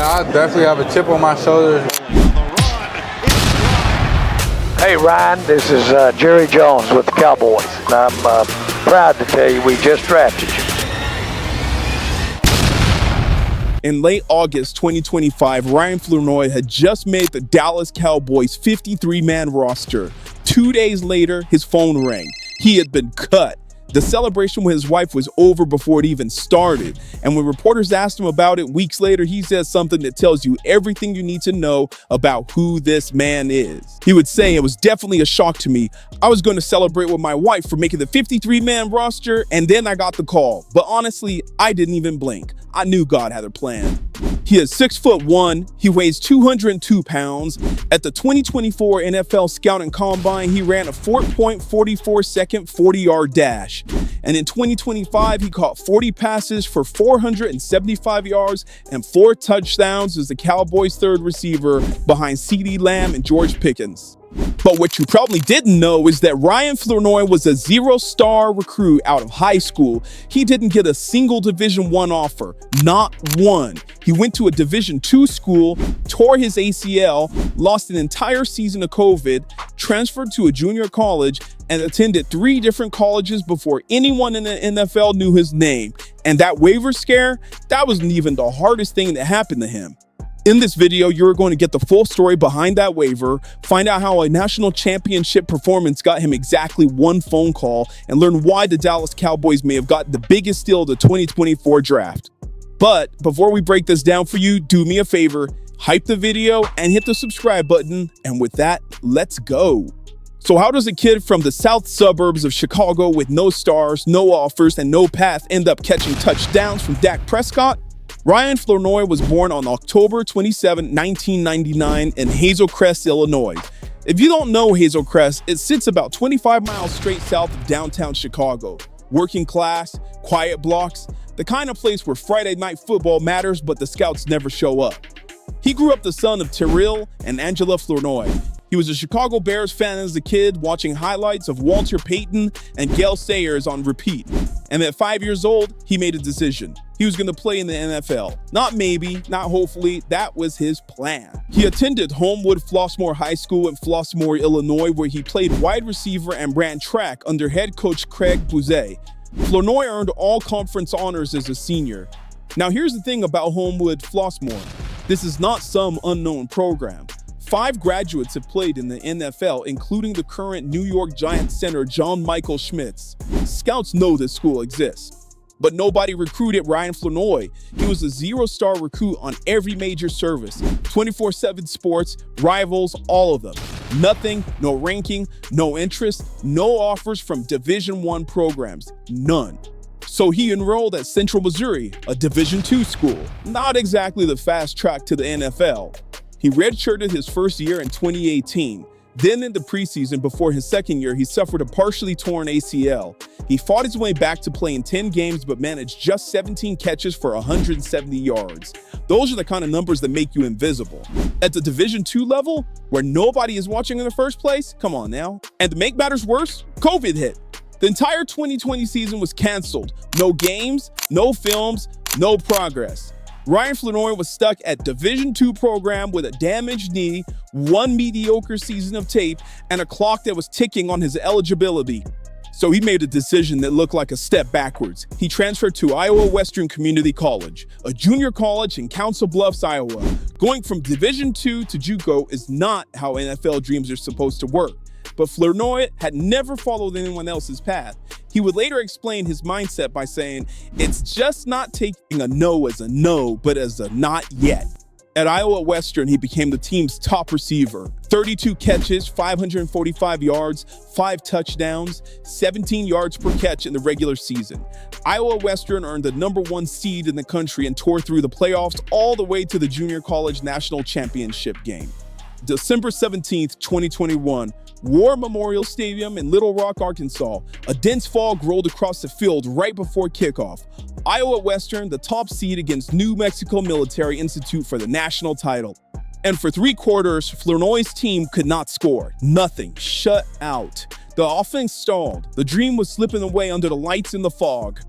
I definitely have a chip on my shoulder. Hey Ryan, this is Jerry Jones with the Cowboys, and I'm proud to tell you we just drafted you. In late August 2025, Ryan Flournoy had just made the Dallas Cowboys 53-man roster. 2 days later, his phone rang. He had been cut. The celebration with his wife was over before it even started. And when reporters asked him about it weeks later, he said something that tells you everything you need to know about who this man is. He would say, "It was definitely a shock to me. I was going to celebrate with my wife for making the 53-man roster, and then I got the call. But honestly, I didn't even blink. I knew God had a plan." He is 6'1". He weighs 202 pounds. At the 2024 NFL Scouting Combine, he ran a 4.44 second 40-yard dash. And in 2025, he caught 40 passes for 475 yards and 4 touchdowns as the Cowboys' third receiver behind CeeDee Lamb and George Pickens. But what you probably didn't know is that Ryan Flournoy was a 0-star recruit out of high school. He didn't get a single Division I offer, not one. He went to a Division II school, tore his ACL, lost an entire season of COVID, transferred to a junior college, and attended 3 different colleges before anyone in the NFL knew his name. And that waiver scare, that wasn't even the hardest thing that happened to him. In this video, you're going to get the full story behind that waiver, find out how a national championship performance got him exactly 1 phone call, and learn why the Dallas Cowboys may have got the biggest steal of the 2024 draft. But before we break this down for you, do me a favor, hype the video and hit the subscribe button. And with that, let's go. So how does a kid from the south suburbs of Chicago with no stars, no offers, and no path end up catching touchdowns from Dak Prescott? Ryan Flournoy was born on October 27, 1999 in Hazel Crest, Illinois. If you don't know Hazel Crest, it sits about 25 miles straight south of downtown Chicago. Working class, quiet blocks, the kind of place where Friday night football matters but the scouts never show up. He grew up the son of Terrell and Angela Flournoy. He was a Chicago Bears fan as a kid, watching highlights of Walter Payton and Gale Sayers on repeat. And at 5 years old, he made a decision. He was going to play in the NFL. Not maybe, not hopefully, that was his plan. He attended Homewood Flossmoor High School in Flossmoor, Illinois, where he played wide receiver and ran track under head coach Craig Bouzet. Flournoy earned all conference honors as a senior. Now here's the thing about Homewood Flossmoor. This is not some unknown program. 5 graduates have played in the NFL, including the current New York Giants center John Michael Schmitz. Scouts know this school exists. But nobody recruited Ryan Flournoy. He was a 0-star recruit on every major service, 24/7 sports, rivals, all of them. Nothing, no ranking, no interest, no offers from Division I programs, none. So he enrolled at Central Missouri, a Division II school, not exactly the fast track to the NFL. He redshirted his first year in 2018. Then in the preseason before his second year, he suffered a partially torn ACL. He fought his way back to play in 10 games but managed just 17 catches for 170 yards. Those are the kind of numbers that make you invisible. At the Division II level, where nobody is watching in the first place, come on now. And to make matters worse, COVID hit. The entire 2020 season was canceled. No games, no films, no progress. Ryan Flournoy was stuck at Division II program with a damaged knee, 1 mediocre season of tape, and a clock that was ticking on his eligibility. So he made a decision that looked like a step backwards. He transferred to Iowa Western Community College, a junior college in Council Bluffs, Iowa. Going from Division II to JuCo is not how NFL dreams are supposed to work. But Flournoy had never followed anyone else's path. He would later explain his mindset by saying, "It's just not taking a no as a no, but as a not yet." At Iowa Western, he became the team's top receiver. 32 catches, 545 yards, 5 touchdowns, 17 yards per catch in the regular season. Iowa Western earned the #1 seed in the country and tore through the playoffs all the way to the Junior College National Championship game. December 17th, 2021, War Memorial Stadium in Little Rock, Arkansas. A dense fog rolled across the field right before kickoff. Iowa Western, the top seed against New Mexico Military Institute for the national title. And for 3 quarters, Flournoy's team could not score. Nothing. Shut out. The offense stalled. The dream was slipping away under the lights in the fog.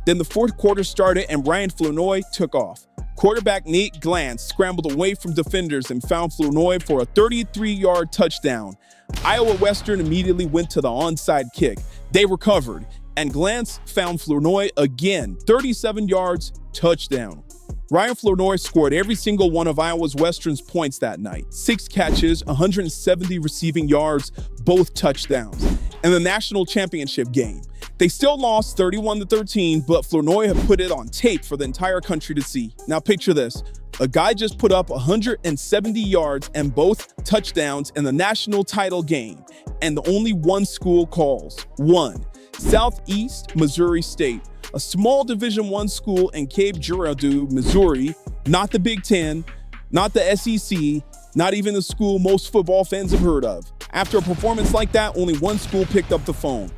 Then the 4th quarter started and Ryan Flournoy took off. Quarterback Nate Glantz scrambled away from defenders and found Flournoy for a 33-yard touchdown. Iowa Western immediately went to the onside kick. They recovered, and Glantz found Flournoy again, 37 yards, touchdown. Ryan Flournoy scored every single one of Iowa Western's points that night. 6 catches, 170 receiving yards, both touchdowns. In the national championship game, they still lost 31-13, but Flournoy had put it on tape for the entire country to see. Now picture this. A guy just put up 170 yards and both touchdowns in the national title game, and the only one school calls. One, Southeast Missouri State, a small Division I school in Cape Girardeau, Missouri, not the Big Ten, not the SEC, not even the school most football fans have heard of. After a performance like that, only one school picked up the phone.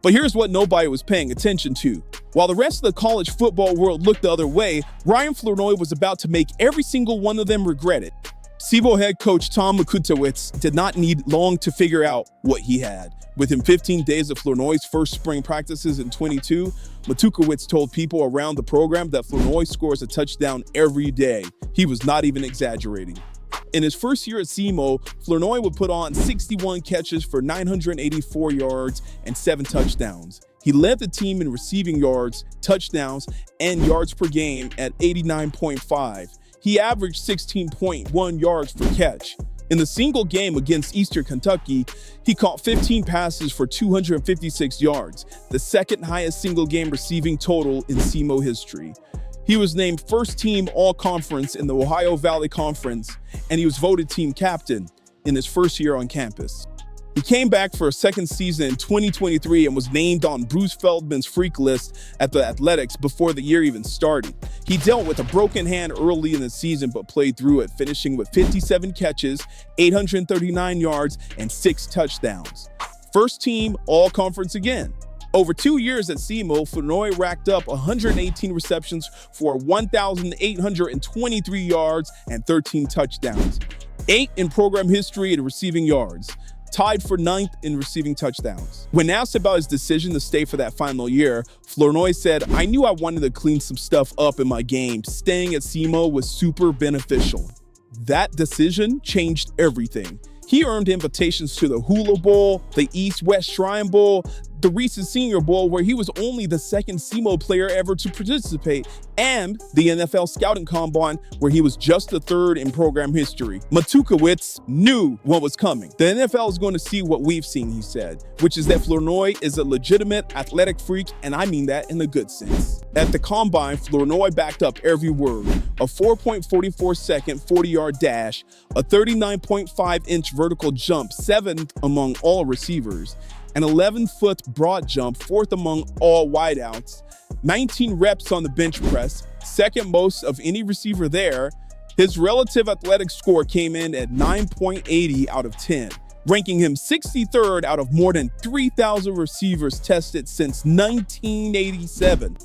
But here's what nobody was paying attention to. While the rest of the college football world looked the other way, Ryan Flournoy was about to make every single one of them regret it. SEMO head coach Tom Makutowicz did not need long to figure out what he had. Within 15 days of Flournoy's first spring practices in 22, Makutowicz told people around the program that Flournoy scores a touchdown every day. He was not even exaggerating. In his first year at SEMO, Flournoy would put on 61 catches for 984 yards and 7 touchdowns. He led the team in receiving yards, touchdowns, and yards per game at 89.5. He averaged 16.1 yards per catch. In the single game against Eastern Kentucky, he caught 15 passes for 256 yards, the second highest single game receiving total in SEMO history. He was named first team all-conference in the Ohio Valley Conference, and he was voted team captain in his first year on campus. He came back for a second season in 2023 and was named on Bruce Feldman's freak list at the Athletics before the year even started. He dealt with a broken hand early in the season but played through it, finishing with 57 catches, 839 yards, and 6 touchdowns. First team all-conference again. Over 2 years at SEMO, Flournoy racked up 118 receptions for 1,823 yards and 13 touchdowns. 8 in program history in receiving yards, tied for 9th in receiving touchdowns. When asked about his decision to stay for that final year, Flournoy said, "I knew I wanted to clean some stuff up in my game. Staying at SEMO was super beneficial." That decision changed everything. He earned invitations to the Hula Bowl, the East-West Shrine Bowl, the Reese's Senior Bowl, where he was only the second SEMO player ever to participate, and the NFL Scouting Combine, where he was just the third in program history. Makutowicz knew what was coming. The NFL is going to see what we've seen, he said, which is that Flournoy is a legitimate athletic freak, and I mean that in the good sense. At the Combine, Flournoy backed up every word. A 4.44-second 40-yard dash, a 39.5-inch vertical jump, 7th among all receivers, an 11-foot broad jump, 4th among all wideouts, 19 reps on the bench press, second most of any receiver there. His relative athletic score came in at 9.80 out of 10, ranking him 63rd out of more than 3,000 receivers tested since 1987.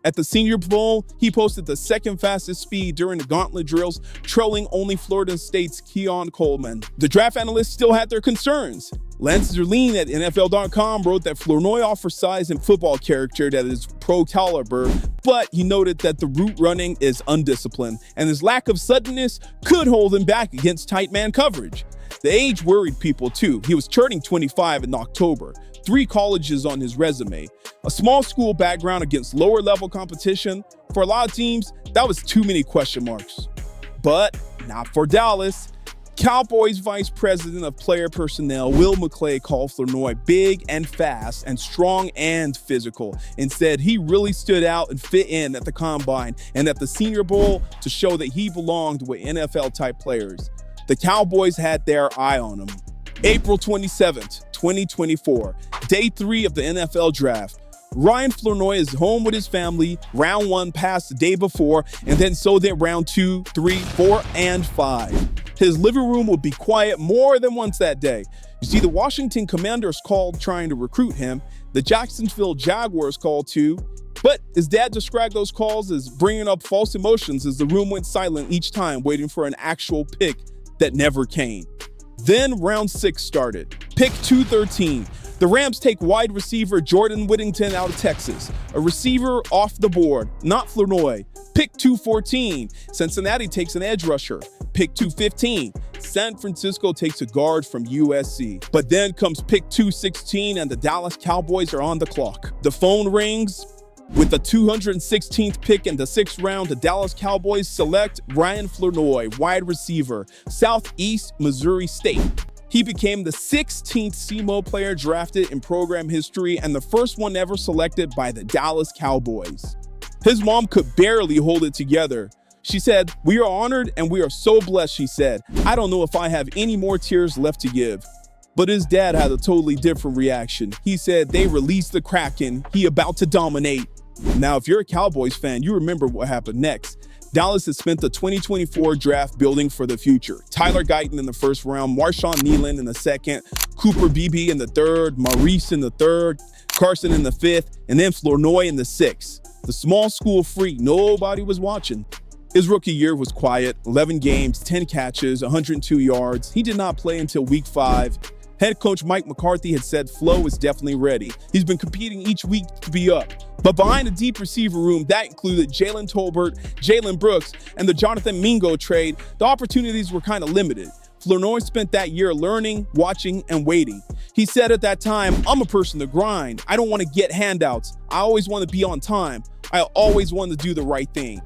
At the Senior Bowl, he posted the second fastest speed during the gauntlet drills, trailing only Florida State's Keon Coleman. The draft analysts still had their concerns. Lance Zerline at NFL.com wrote that Flournoy offers size and football character that is pro caliber, but he noted that the route running is undisciplined, and his lack of suddenness could hold him back against tight man coverage. The age worried people too. He was turning 25 in October, 3 colleges on his resume, a small school background against lower level competition. For a lot of teams, that was too many question marks. But not for Dallas. Cowboys Vice President of Player Personnel Will McClay called Flournoy big and fast and strong and physical, and said he really stood out and fit in at the Combine and at the Senior Bowl to show that he belonged with NFL-type players. The Cowboys had their eye on him. April 27th, 2024, day 3 of the NFL Draft. Ryan Flournoy is home with his family. Round 1 passed the day before, and then so did round 2, 3, 4, and 5. His living room would be quiet more than once that day. You see, the Washington Commanders called trying to recruit him. The Jacksonville Jaguars called too. But his dad described those calls as bringing up false emotions as the room went silent each time, waiting for an actual pick that never came. Then round 6 started. Pick 213. The Rams take wide receiver Jordan Whittington out of Texas, a receiver off the board, not Flournoy. Pick 214, Cincinnati takes an edge rusher. Pick 215, San Francisco takes a guard from USC. But then comes pick 216 and the Dallas Cowboys are on the clock. The phone rings. With the 216th pick in the 6th round, the Dallas Cowboys select Ryan Flournoy, wide receiver, Southeast Missouri State. He became the 16th SEMO player drafted in program history and the first one ever selected by the Dallas Cowboys. His mom could barely hold it together. She said, "We are honored and we are so blessed," she said. "I don't know if I have any more tears left to give." But his dad had a totally different reaction. He said, "They released the Kraken. He about to dominate." Now, if you're a Cowboys fan, you remember what happened next. Dallas has spent the 2024 draft building for the future. Tyler Guyton in the 1st round, Marshawn Nealon in the 2nd, Cooper Beebe in the 3rd, Maurice in the 3rd, Carson in the 5th, and then Flournoy in the 6th. The small school freak nobody was watching. His rookie year was quiet, 11 games, 10 catches, 102 yards. He did not play until week 5. Head coach Mike McCarthy had said Flo is definitely ready. He's been competing each week to be up. But behind the deep receiver room, that included Jalen Tolbert, Jalen Brooks, and the Jonathan Mingo trade, the opportunities were kind of limited. Flournoy spent that year learning, watching, and waiting. He said at that time, "I'm a person to grind. I don't want to get handouts. I always want to be on time. I always want to do the right thing."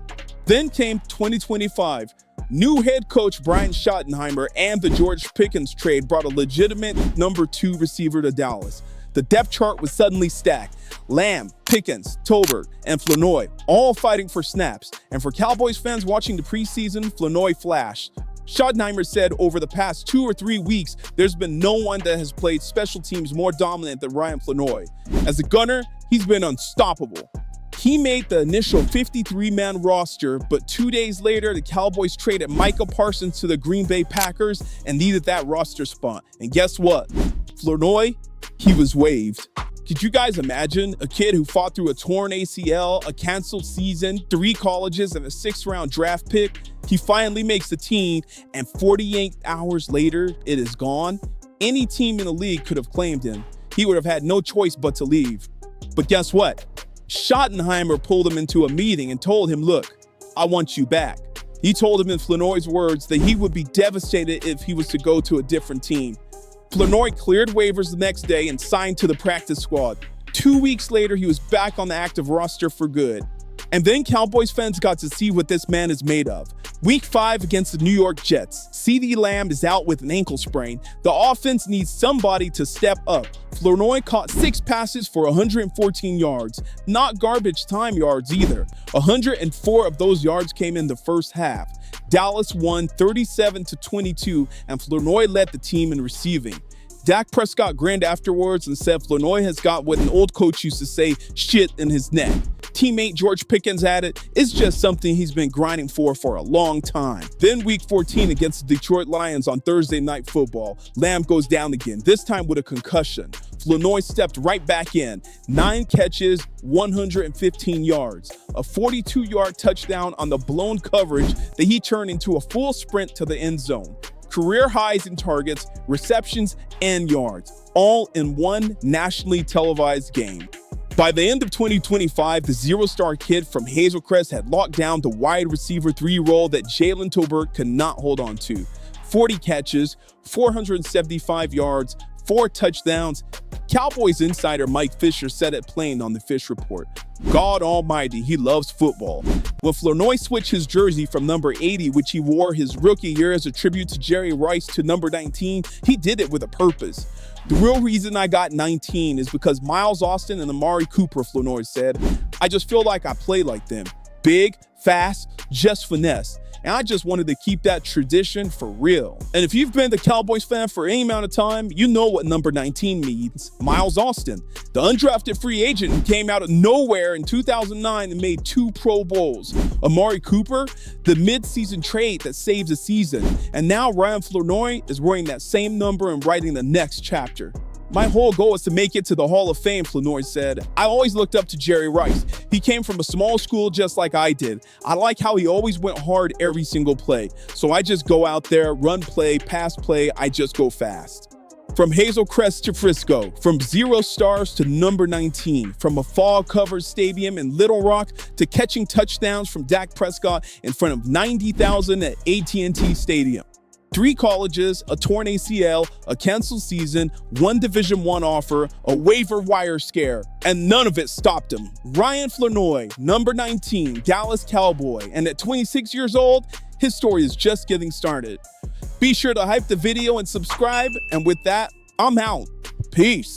Then came 2025. New head coach Brian Schottenheimer and the George Pickens trade brought a legitimate number 2 receiver to Dallas. The depth chart was suddenly stacked. Lamb, Pickens, Tolbert, and Flournoy all fighting for snaps. And for Cowboys fans watching the preseason, Flournoy flashed. Schottenheimer said over the past 2 or 3 weeks, there's been no one that has played special teams more dominant than Ryan Flournoy. As a gunner, he's been unstoppable. He made the initial 53-man roster, but 2 days later, the Cowboys traded Micah Parsons to the Green Bay Packers and needed that roster spot. And guess what? Flournoy, he was waived. Could you guys imagine a kid who fought through a torn ACL, a canceled season, 3 colleges, and a 6th-round draft pick? He finally makes the team, and 48 hours later, it is gone. Any team in the league could have claimed him. He would have had no choice but to leave. But guess what? Schottenheimer pulled him into a meeting and told him, "Look, I want you back." He told him in Flournoy's words that he would be devastated if he was to go to a different team. Flournoy cleared waivers the next day and signed to the practice squad. 2 weeks later, he was back on the active roster for good. And then Cowboys fans got to see what this man is made of. Week 5 against the New York Jets. CeeDee Lamb is out with an ankle sprain. The offense needs somebody to step up. Flournoy caught 6 passes for 114 yards. Not garbage time yards either. 104 of those yards came in the first half. Dallas won 37-22, and Flournoy led the team in receiving. Dak Prescott grinned afterwards and said Flournoy has got what an old coach used to say, shit in his neck. Teammate George Pickens added, "It's just something he's been grinding for a long time." Then week 14 against the Detroit Lions on Thursday Night Football, Lamb goes down again, this time with a concussion. Flournoy stepped right back in. 9 catches, 115 yards. A 42-yard touchdown on the blown coverage that he turned into a full sprint to the end zone. Career highs in targets, receptions, and yards, all in one nationally televised game. By the end of 2025, the zero-star kid from Hazel Crest had locked down the wide receiver 3 role that Jalen Tolbert could not hold on to. 40 catches, 475 yards, 4 touchdowns. Cowboys insider Mike Fisher said it plain on the Fish Report. God almighty, he loves football. When Flournoy switched his jersey from number 80, which he wore his rookie year as a tribute to Jerry Rice, to number 19, he did it with a purpose. "The real reason I got 19 is because Miles Austin and Amari Cooper," Flournoy said. "I just feel like I play like them. Big, fast, just finesse. And I just wanted to keep that tradition for real." And if you've been the Cowboys fan for any amount of time, you know what number 19 means. Miles Austin, the undrafted free agent who came out of nowhere in 2009 and made 2 Pro Bowls. Amari Cooper, the mid-season trade that saved the season. And now Ryan Flournoy is wearing that same number and writing the next chapter. "My whole goal is to make it to the Hall of Fame," Flournoy said. "I always looked up to Jerry Rice. He came from a small school just like I did. I like how he always went hard every single play. So I just go out there, run play, pass play, I just go fast." From Hazel Crest to Frisco, from 0 stars to number 19, from a fall-covered stadium in Little Rock to catching touchdowns from Dak Prescott in front of 90,000 at AT&T Stadium. 3 colleges, a torn ACL, a canceled season, 1 Division I offer, a waiver wire scare, and none of it stopped him. Ryan Flournoy, number 19, Dallas Cowboy, and at 26 years old, his story is just getting started. Be sure to hype the video and subscribe, and with that, I'm out. Peace.